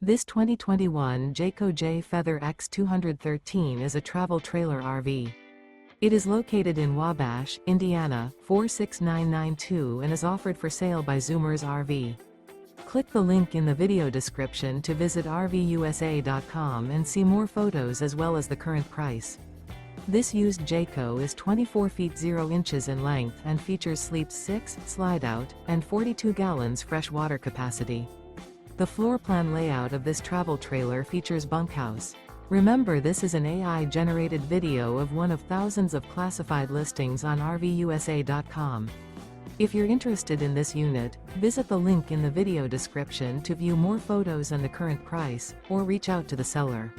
This 2021 Jayco Jay Feather X213 is a travel trailer RV. It is located in Wabash, Indiana, 46992 and is offered for sale by Zoomers RV. Click the link in the video description to visit RVUSA.com and see more photos as well as the current price. This used Jayco is 24 feet 0 inches in length and features sleeps 6, slide-out, and 42 gallons fresh water capacity. The floor plan layout of this travel trailer features bunkhouse. Remember, this is an AI-generated video of one of thousands of classified listings on RVUSA.com. If you're interested in this unit, visit the link in the video description to view more photos and the current price, or reach out to the seller.